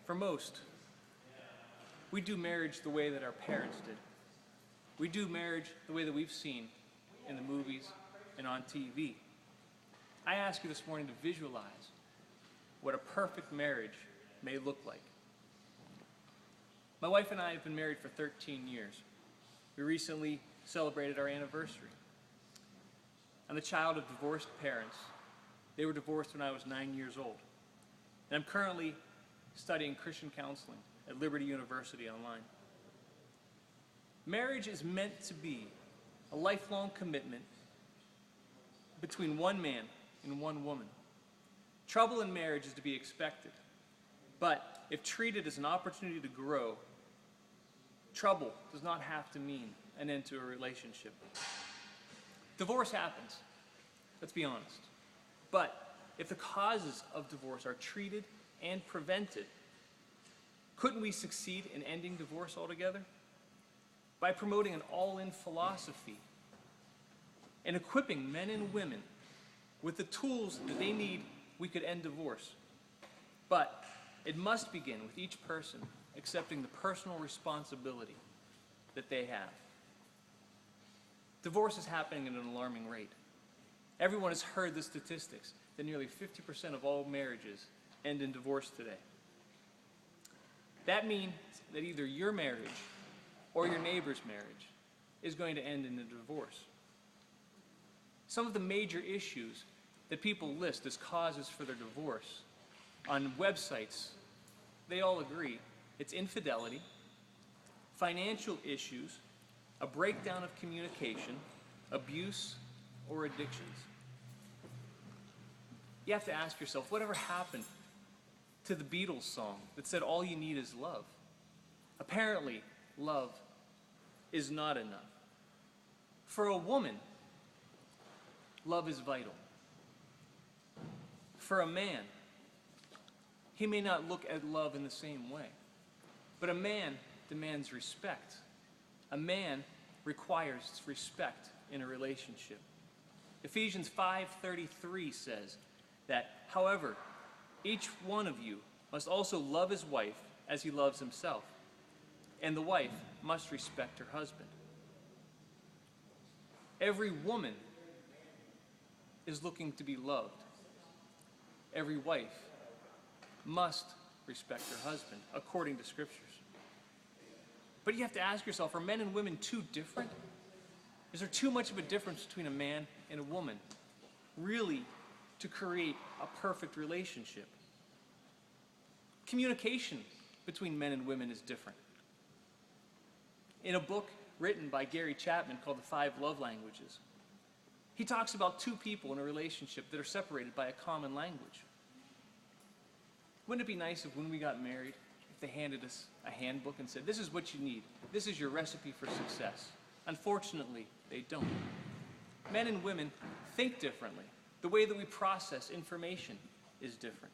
For most, we do marriage the way that our parents did. We do marriage the way that we've seen in the movies and on TV. I ask you this morning to visualize what a perfect marriage may look like. My wife and I have been married for 13 years. We recently celebrated our anniversary. I'm the child of divorced parents. They were divorced when I was 9 years old. And I'm currently studying Christian counseling at Liberty University online. Marriage is meant to be a lifelong commitment between one man and one woman. Trouble in marriage is to be expected, but if treated as an opportunity to grow, trouble does not have to mean an end to a relationship. Divorce happens, let's be honest. But if the causes of divorce are treated and prevented, couldn't we succeed in ending divorce altogether? By promoting an all-in philosophy and equipping men and women with the tools that they need, we could end divorce. But it must begin with each person accepting the personal responsibility that they have. Divorce is happening at an alarming rate. Everyone has heard the statistics that nearly 50% of all marriages end in divorce today. That means that either your marriage or your neighbor's marriage is going to end in a divorce. Some of the major issues that people list as causes for their divorce on websites, they all agree. It's infidelity, financial issues, a breakdown of communication, abuse, or addictions. You have to ask yourself, whatever happened to the Beatles song that said all you need is love? Apparently, love is not enough. For a woman, love is vital. For a man, he may not look at love in the same way, but a man demands respect. A man requires respect in a relationship. Ephesians 5:33 says that, however, each one of you must also love his wife as he loves himself, and the wife must respect her husband. Every woman is looking to be loved. Every wife must respect her husband, according to scriptures. But you have to ask yourself, are men and women too different? Is there too much of a difference between a man and a woman, really, to create a perfect relationship? Communication between men and women is different. In a book written by Gary Chapman called The 5 Love Languages, he talks about two people in a relationship that are separated by a common language. Wouldn't it be nice if when we got married, if they handed us a handbook and said, this is what you need, this is your recipe for success? Unfortunately, they don't. Men and women think differently. The way that we process information is different.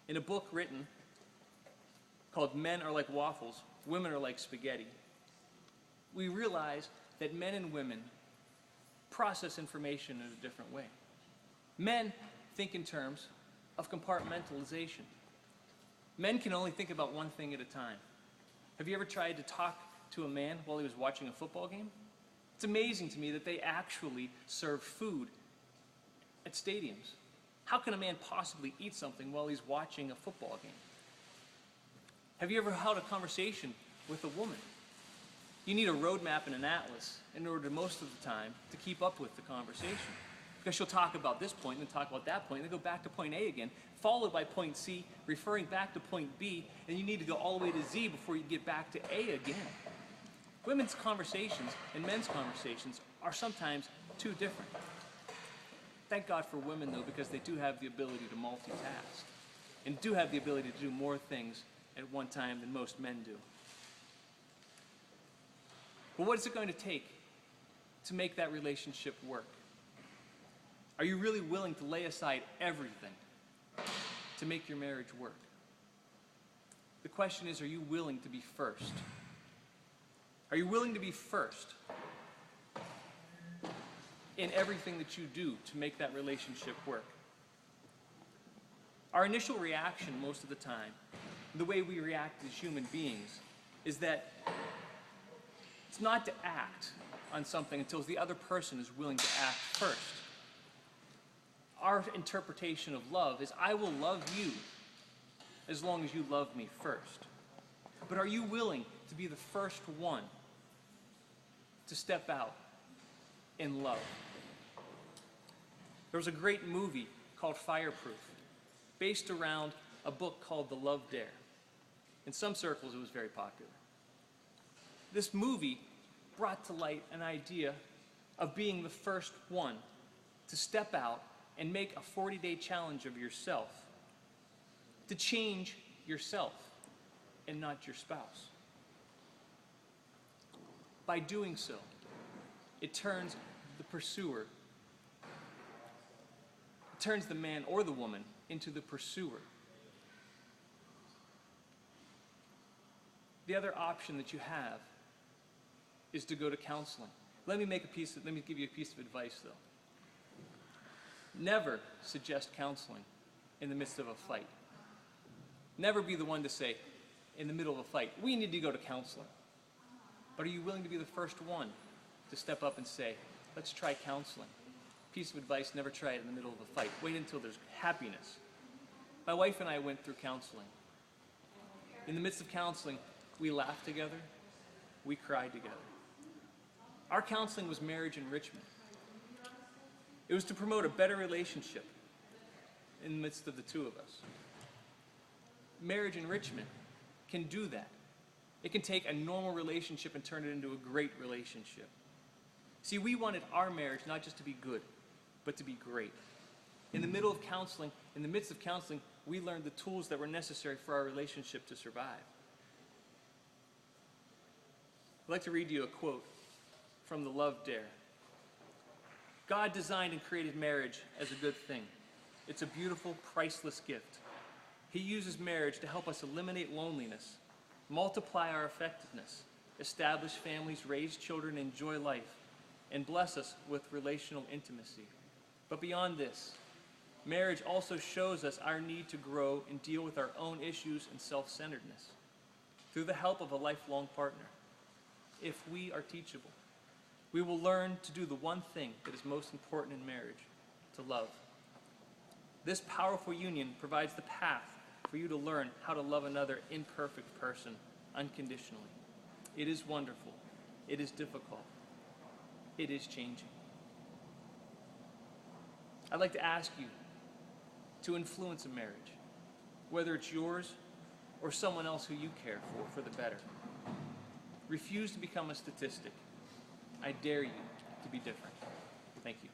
In a book written called Men Are Like Waffles, Women Are Like Spaghetti, we realize that men and women process information in a different way. Men think in terms of compartmentalization. Men can only think about one thing at a time. Have you ever tried to talk to a man while he was watching a football game? It's amazing to me that they actually serve food at stadiums. How can a man possibly eat something while he's watching a football game? Have you ever held a conversation with a woman? You need a roadmap and an atlas in order most of the time to keep up with the conversation. Because she'll talk about this point and then talk about that point and then go back to point A again, followed by point C, referring back to point B, and you need to go all the way to Z before you get back to A again. Women's conversations and men's conversations are sometimes too different. Thank God for women, though, because they do have the ability to multitask and do have the ability to do more things at one time than most men do. But what is it going to take to make that relationship work? Are you really willing to lay aside everything to make your marriage work? The question is, are you willing to be first? Are you willing to be first in everything that you do to make that relationship work? Our initial reaction most of the time the way we react as human beings is that it's not to act on something until the other person is willing to act first. Our interpretation of love is, I will love you as long as you love me first. But are you willing to be the first one to step out in love? There was a great movie called Fireproof, based around a book called The Love Dare. In some circles, it was very popular. This movie brought to light an idea of being the first one to step out and make a 40-day challenge of yourself, to change yourself and not your spouse. By doing so, it turns the pursuer, it turns the man or the woman into the pursuer. The other option that you have is to go to counseling. Let me give you a piece of advice, though. Never suggest counseling in the midst of a fight. Never be the one to say, in the middle of a fight, we need to go to counseling. But are you willing to be the first one to step up and say, let's try counseling? Piece of advice, never try it in the middle of a fight. Wait until there's happiness. My wife and I went through counseling. In the midst of counseling, we laughed together, we cried together. Our counseling was marriage enrichment. It was to promote a better relationship in the midst of the two of us. Marriage enrichment can do that. It can take a normal relationship and turn it into a great relationship. See, we wanted our marriage not just to be good, but to be great. In the midst of counseling, we learned the tools that were necessary for our relationship to survive. I'd like to read you a quote from The Love Dare. God designed and created marriage as a good thing. It's a beautiful, priceless gift. He uses marriage to help us eliminate loneliness, multiply our effectiveness, establish families, raise children, enjoy life, and bless us with relational intimacy. But beyond this, marriage also shows us our need to grow and deal with our own issues and self-centeredness through the help of a lifelong partner. If we are teachable, we will learn to do the one thing that is most important in marriage, to love. This powerful union provides the path for you to learn how to love another imperfect person unconditionally. It is wonderful. It is difficult. It is changing. I'd like to ask you to influence a marriage, whether it's yours or someone else who you care for the better. Refuse to become a statistic. I dare you to be different. Thank you.